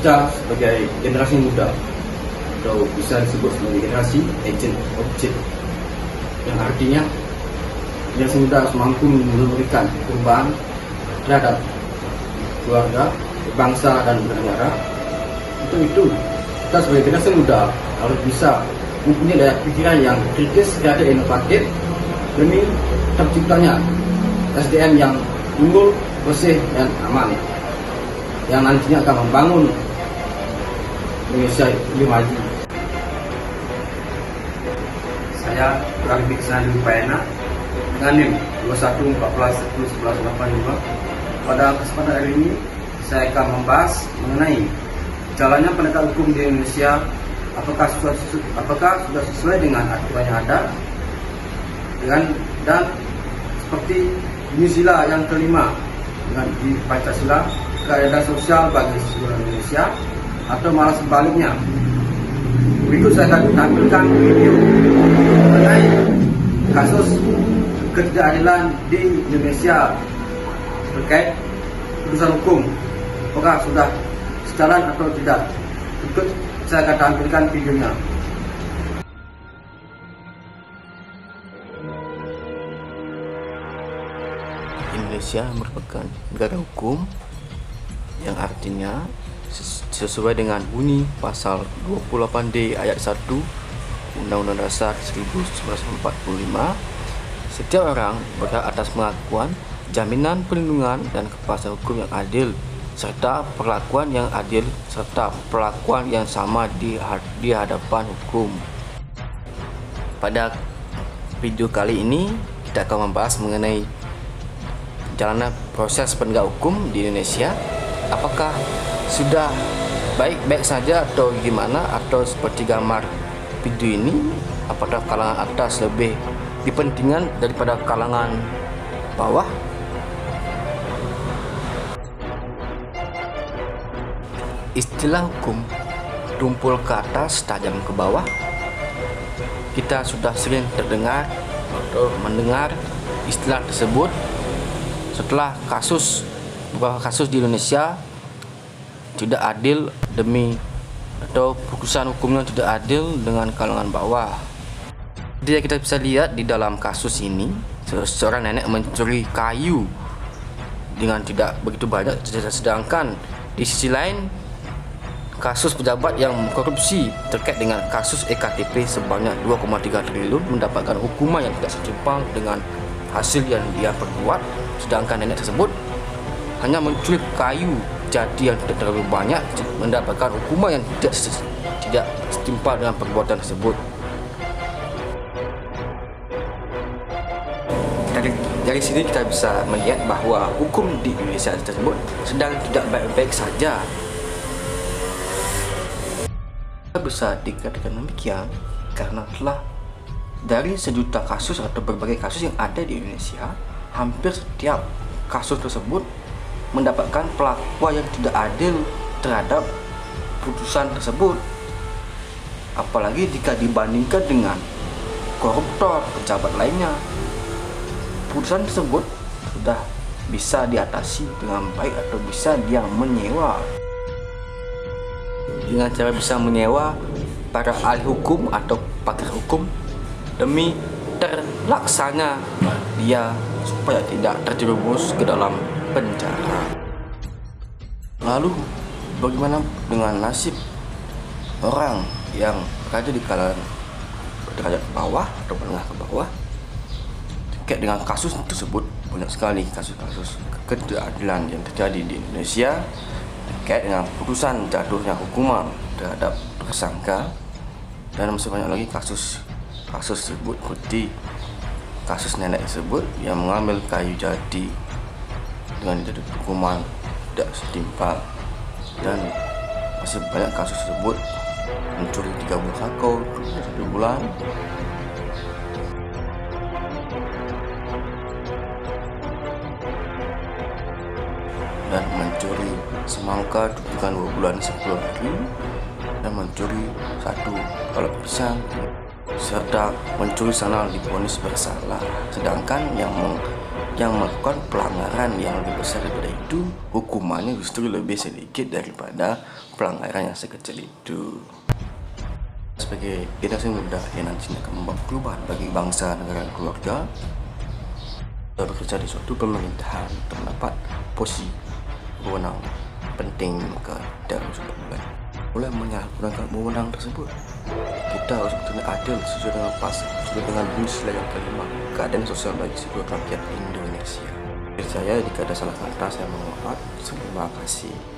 kita sebagai generasi muda atau bisa disebut sebagai generasi agent of change, yang artinya generasi muda harus mampu memberikan perubahan terhadap keluarga, bangsa dan bernegara. Untuk itu kita sebagai generasi muda harus bisa mempunyai daya pikiran yang kritis, kreatif, inovatif demi terciptanya SDM yang unggul, bersih dan aman, yang nantinya akan membangun Indonesia lebih maju. Saya Kurang Biksana Lupayana dengan NIM 2114101185. Pada kesempatan hari ini saya akan membahas mengenai jalannya penegakan hukum di Indonesia, apakah sudah sesuai dengan aturan yang ada, dan seperti bunyi sila yang kelima dengan di Pancasila, keadilan sosial bagi seluruh Indonesia, atau malah sebaliknya. Berikut saya akan tampilkan video mengenai kasus ketidakadilan di Indonesia terkait putusan hukum, apakah sudah sejalan atau tidak. Berikut saya akan tampilkan videonya. Indonesia merupakan negara hukum, yang artinya sesuai dengan bunyi pasal 28D ayat 1 Undang-Undang Dasar 1945, setiap orang berhak atas pengakuan, jaminan perlindungan dan kepastian hukum yang adil, serta perlakuan yang adil serta perlakuan yang sama di hadapan hukum. Pada video kali ini kita akan membahas mengenai jalannya proses penegak hukum di Indonesia. Apakah sudah baik-baik saja atau gimana, atau seperti gambar video ini, apakah kalangan atas lebih dipentingkan daripada kalangan bawah? Istilah hukum tumpul ke atas, tajam ke bawah. Kita sudah sering terdengar atau mendengar istilah tersebut setelah beberapa kasus di Indonesia tidak adil atau putusan hukumnya tidak adil dengan kalangan bawah. Jadi kita bisa lihat di dalam kasus ini, seorang nenek mencuri kayu dengan tidak begitu banyak, sedangkan di sisi lain kasus pejabat yang korupsi terkait dengan kasus EKTP sebanyak 2,3 triliun mendapatkan hukuman yang tidak setimpal dengan hasil yang dia perbuat, sedangkan nenek tersebut hanya mencuri kayu jati yang tidak terlalu banyak mendapatkan hukuman yang tidak setimpal dengan perbuatan tersebut. Dari sini kita bisa melihat bahwa hukum di Indonesia tersebut sedang tidak baik-baik saja. Bisa dikatakan demikian karena telah dari sejuta kasus atau berbagai kasus yang ada di Indonesia, hampir setiap kasus tersebut mendapatkan perlakuan yang tidak adil terhadap putusan tersebut. Apalagi jika dibandingkan dengan koruptor, pejabat lainnya, putusan tersebut sudah bisa diatasi dengan baik atau bisa dia menyewa. Dengan cara bisa menyewa para ahli hukum atau pakar hukum demi terlaksana dia supaya tidak terjerumus ke dalam penjara. Lalu bagaimana dengan nasib orang yang berada di kalangan derajat bawah atau menengah ke bawah terkait dengan kasus tersebut? Banyak sekali kasus-kasus ketidakadilan yang terjadi di Indonesia terkait dengan putusan jatuhnya hukuman terhadap tersangka, dan masih banyak lagi kasus tersebut seperti kasus nenek tersebut yang mengambil kayu jati dengan jatuh hukuman tidak setimpal, dan masih banyak kasus tersebut mencuri 3 buah kakao 1 bulan, dan mencuri semangka dengan 2 bulan 10 hari, dan mencuri 1 kolak pisang, serta mencuri sandal divonis bersalah. Sedangkan yang yang melakukan pelanggaran yang lebih besar daripada itu, hukumannya justru lebih sedikit daripada pelanggaran yang sekecil itu. Sebagai generasi muda yang nantinya akan membawa perubahan bagi bangsa, negara, dan keluarga, kita bekerja di suatu pemerintahan terdapat posisi wewenang penting, maka kita harus mulai menyalahgunakan wewenang tersebut. Kita harus betul adil sesuai dengan pasal, sesuai dengan bunyi sila yang kelima, keadaan sosial bagi seluruh rakyat Indonesia. Saya jika ada salah kata saya mohon maaf. Terima kasih.